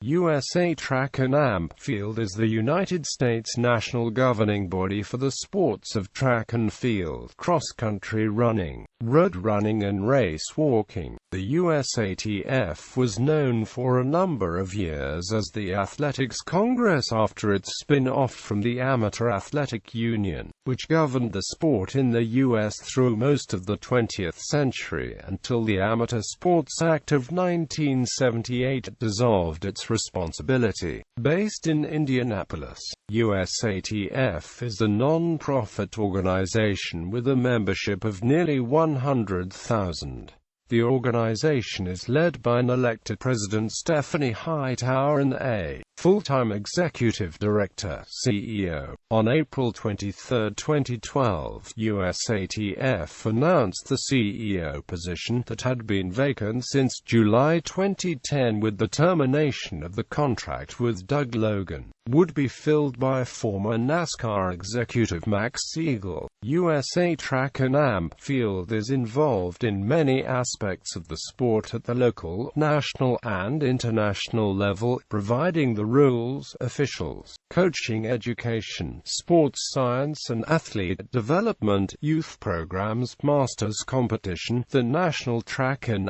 USA Track and Field is the United States national governing body for the sports of track and field, cross-country running, road running and race walking. The USATF was known for a number of years as the Athletics Congress after its spin-off from the Amateur Athletic Union, which governed the sport in the U.S. through most of the 20th century until the Amateur Sports Act of 1978 dissolved its responsibility. Based in Indianapolis, USATF is a non-profit organization with a membership of nearly 100,000. The organization is led by an elected president, Stephanie Hightower, and a full-time executive director (CEO). On April 23, 2012, USATF announced the CEO position that had been vacant since July 2010 with the termination of the contract with Doug Logan, would be filled by former NASCAR executive Max Siegel. USA Track and Field is involved in many aspects of the sport at the local, national, and international level, providing the rules, officials, coaching, education, sports science and athlete development, youth programs, masters competition, the National Track and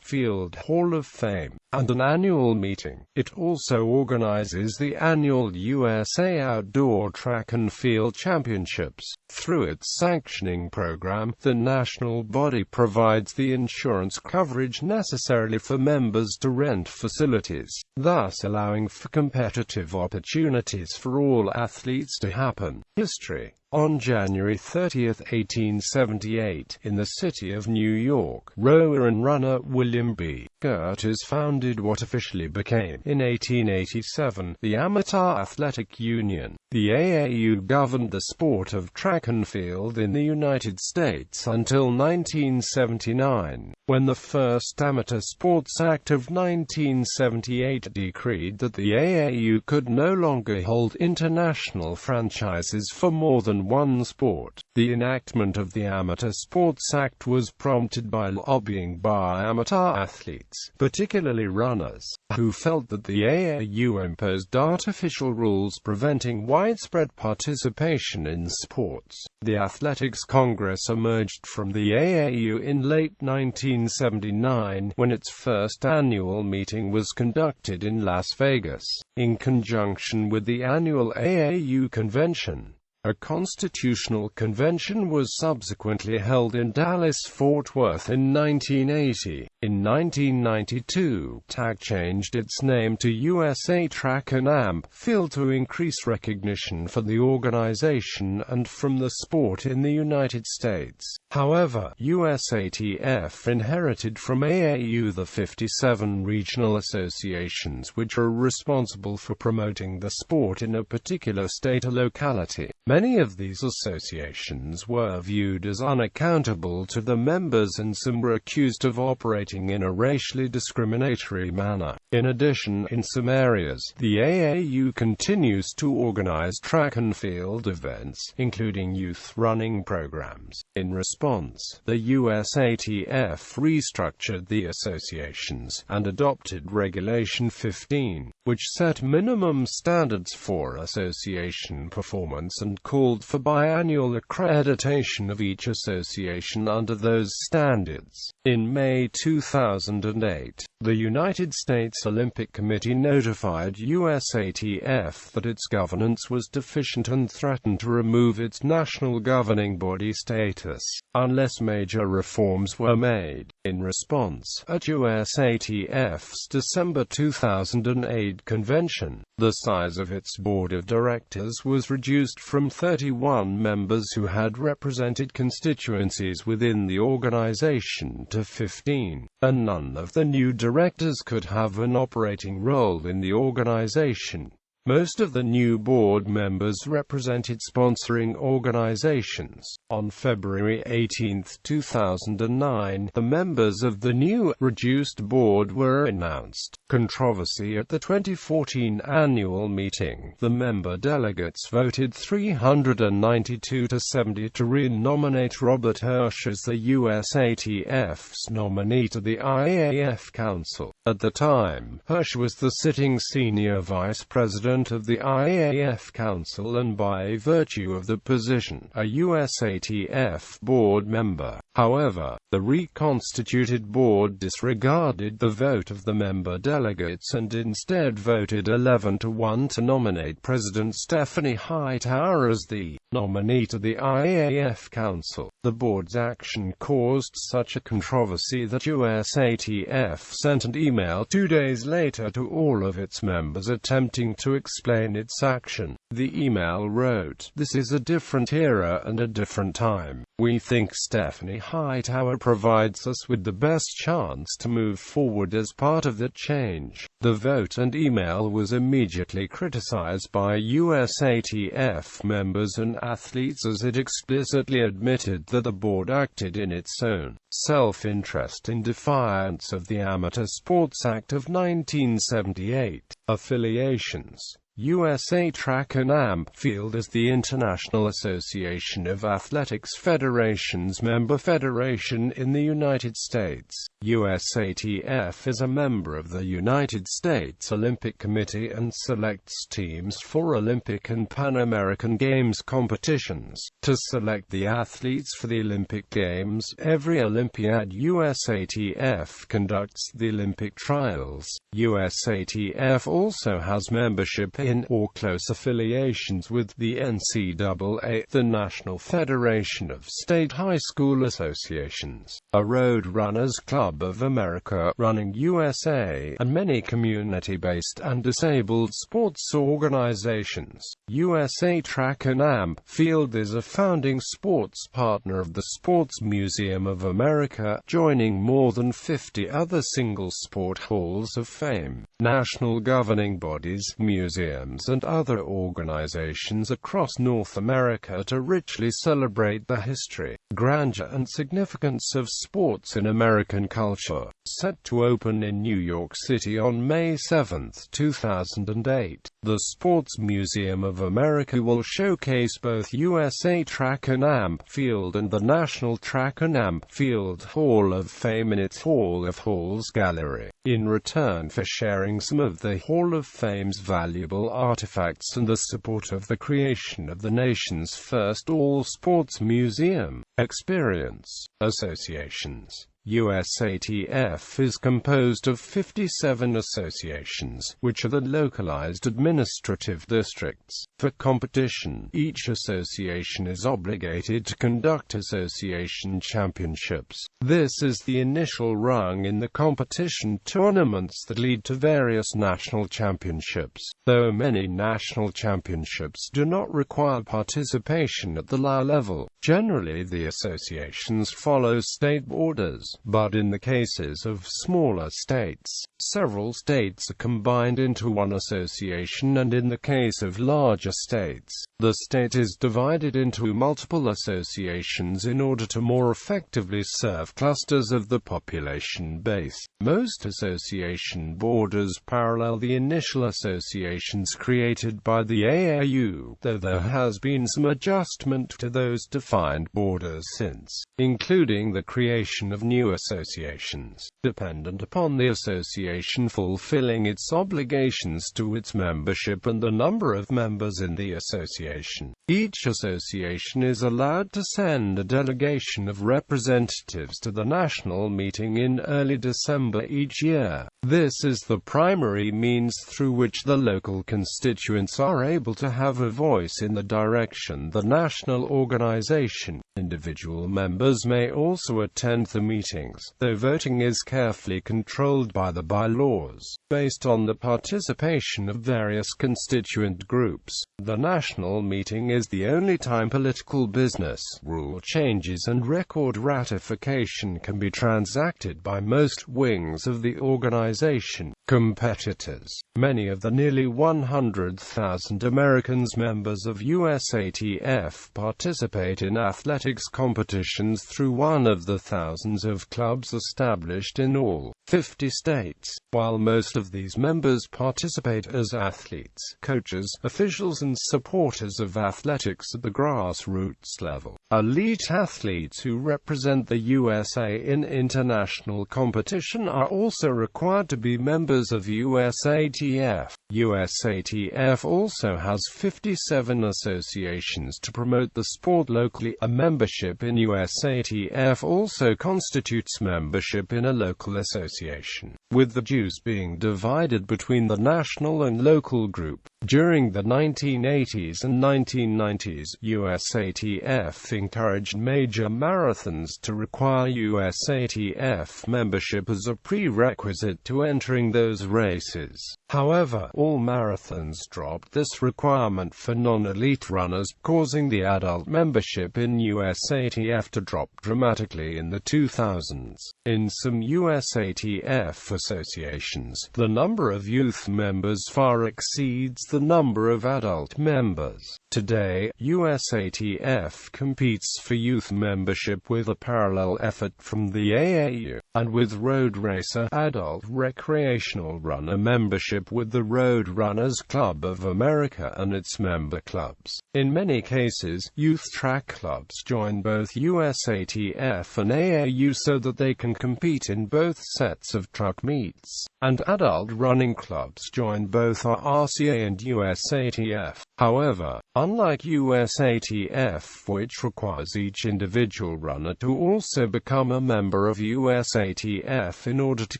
Field Hall of Fame, and an annual meeting. It also organizes the annual USA Outdoor Track and Field Championships. Through its sanctioning program, the national body provides the insurance coverage necessary for members to rent facilities, thus allowing for competitive opportunities for all athletes to happen. History. On January 30, 1878, in the city of New York, rower and runner William B. Curtis founded what officially became, in 1887, the Amateur Athletic Union. The AAU governed the sport of track and field in the United States until 1979, when the first Amateur Sports Act of 1978 decreed that the AAU could no longer hold international franchises for more than one sport. The enactment of the Amateur Sports Act was prompted by lobbying by amateur athletes, particularly runners, who felt that the AAU imposed artificial rules preventing widespread participation in sports. The Athletics Congress emerged from the AAU in late 1979, when its first annual meeting was conducted in Las Vegas, in conjunction with the annual AAU convention. A constitutional convention was subsequently held in Dallas-Fort Worth in 1980. In 1992, TAG changed its name to USA Track and Field to increase recognition for the organization and from the sport in the United States. However, USATF inherited from AAU the 57 regional associations which are responsible for promoting the sport in a particular state or locality. Many of these associations were viewed as unaccountable to the members and some were accused of operating in a racially discriminatory manner. In addition, in some areas, the AAU continues to organize track and field events, including youth running programs. In response, the USATF restructured the associations and adopted Regulation 15, which set minimum standards for association performance and called for biannual accreditation of each association under those standards. In May 2008, the United States Olympic Committee notified USATF that its governance was deficient and threatened to remove its national governing body status, unless major reforms were made. In response, at USATF's December 2008 convention, the size of its board of directors was reduced from 31 members who had represented constituencies within the organization to 15, and none of the new directors could have an operating role in the organization. Most of the new board members represented sponsoring organizations. On February 18, 2009, the members of the new, reduced board were announced. Controversy at the 2014 annual meeting. The member delegates voted 392 to 70 to re-nominate Robert Hirsch as the USATF's nominee to the IAAF Council. At the time, Hirsch was the sitting senior vice president of the IAAF Council and by virtue of the position, a USATF board member. However, the reconstituted board disregarded the vote of the member delegates and instead voted 11 to 1 to nominate President Stephanie Hightower as the nominee to the IAAF Council. The board's action caused such a controversy that USATF sent an email 2 days later to all of its members attempting to explain its action. The email wrote, "This is a different era and a different time. We think Stephanie Hightower provides us with the best chance to move forward as part of the change." The vote and email was immediately criticized by USATF members and athletes as it explicitly admitted that the board acted in its own self-interest in defiance of the Amateur Sports Act of 1978. Affiliations. USA Track and Amp Field is the International Association of Athletics Federations member federation in the United States. USATF is a member of the United States Olympic Committee and selects teams for Olympic and Pan American Games competitions. To select the athletes for the Olympic Games, every Olympiad USATF conducts the Olympic trials. USATF also has membership in or close affiliations with the NCAA, the National Federation of State High School Associations, a Road Runners Club of America, Running USA, and many community-based and disabled sports organizations. USA Track and Amp Field is a founding sports partner of the Sports Museum of America, joining more than 50 other single-sport halls of fame, national governing bodies, museums, and other organizations across North America to richly celebrate the history, grandeur, and significance of sports in American culture. Set to open in New York City on May 7, 2008, the Sports Museum of America will showcase both USA Track and Amp Field and the National Track and Amp Field Hall of Fame in its Hall of Halls gallery, in return for sharing some of the Hall of Fame's valuable artifacts and the support of the creation of the nation's first all-sports museum. Experience. Associations. USATF is composed of 57 associations, which are the localized administrative districts. For competition, each association is obligated to conduct association championships. This is the initial rung in the competition tournaments that lead to various national championships, though many national championships do not require participation at the LA level. Generally, the associations follow state borders, but in the cases of smaller states, several states are combined into one association, and in the case of larger states, the state is divided into multiple associations in order to more effectively serve clusters of the population base. Most association borders parallel the initial associations created by the AAU, though there has been some adjustment to those defined borders since, including the creation of new associations, dependent upon the association fulfilling its obligations to its membership and the number of members in the association. Each association is allowed to send a delegation of representatives to the national meeting in early December each year. This is the primary means through which the local constituents are able to have a voice in the direction the national organization. Individual members may also attend the meeting meetings, though voting is carefully controlled by the bylaws, based on the participation of various constituent groups. The national meeting is the only time political business, rule changes and record ratification can be transacted by most wings of the organization. Competitors. Many of the nearly 100,000 Americans members of USATF participate in athletics competitions through one of the thousands of clubs established in all 50 states. While most of these members participate as athletes, coaches, officials and supporters of athletics at the grassroots level, elite athletes who represent the USA in international competition are also required to be members of USATF. USATF also has 57 associations to promote the sport locally. A membership in USATF also constitutes membership in a local association, with the dues being divided between the national and local group. During the 1980s and 1990s, USATF encouraged major marathons to require USATF membership as a prerequisite to entering those races. However, all marathons dropped this requirement for non-elite runners, causing the adult membership in USATF to drop dramatically in the 2000s. In some USATF associations, the number of youth members far exceeds the number of adult members. Today, USATF competes for youth membership with a parallel effort from the AAU, and with Road Racer adult recreational runner membership with the Road Runners Club of America and its member clubs. In many cases, youth track clubs join both USATF and AAU so that they can compete in both sets of truck meets, and adult running clubs join both RCA and USATF. However, unlike USATF, which requires each individual runner to also become a member of USATF in order to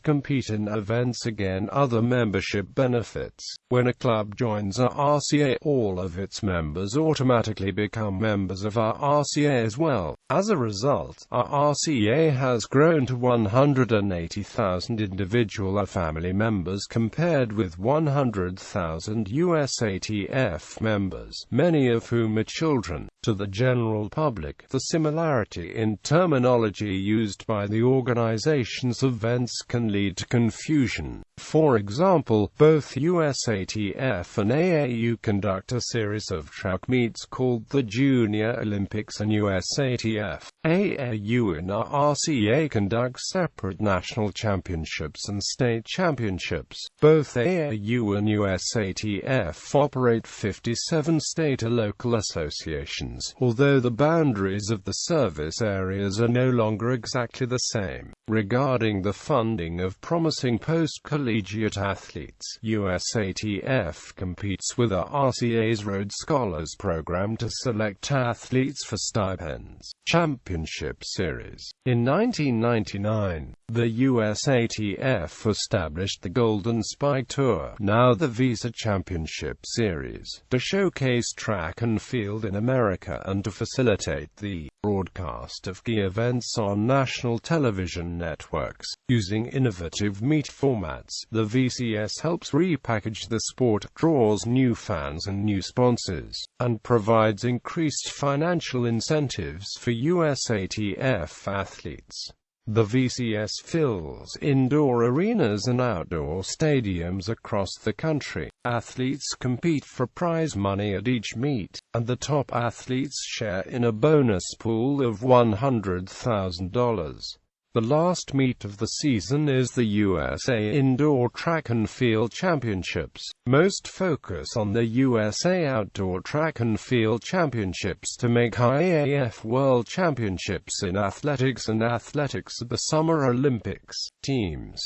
compete in events, again other membership benefits. When a club joins RCA, all of its members automatically become members of RCA as well. As a result, RCA has grown to 180,000 individual family members compared with 100,000 USATF members, many of whom are children. To the general public, the similarity in terminology used by the organization's events can lead to confusion. For example, both USATF and AAU conduct a series of track meets called the Junior Olympics, and USATF, AAU and RCA conduct separate national championships and state championships. Both AAU and USATF operate 57 state or local associations, although the boundaries of the service areas are no longer exactly the same. Regarding the funding of promising post-collegiate athletes, USATF competes with RCA's Road Scholars program to select athletes for stipends. Championship Series. In 1999, the USATF established the Golden Spike Tour, now the Visa Championship Series, to showcase track and field in America and to facilitate the broadcast of key events on national television networks. Using innovative meet formats, the VCS helps repackage the sport, draws new fans and new sponsors, and provides increased financial incentives for USATF athletes. The VCS fills indoor arenas and outdoor stadiums across the country. Athletes compete for prize money at each meet, and the top athletes share in a bonus pool of $100,000. The last meet of the season is the USA Indoor Track and Field Championships. Most focus on the USA Outdoor Track and Field Championships to make IAAF World Championships in athletics and athletics at the Summer Olympics. Teams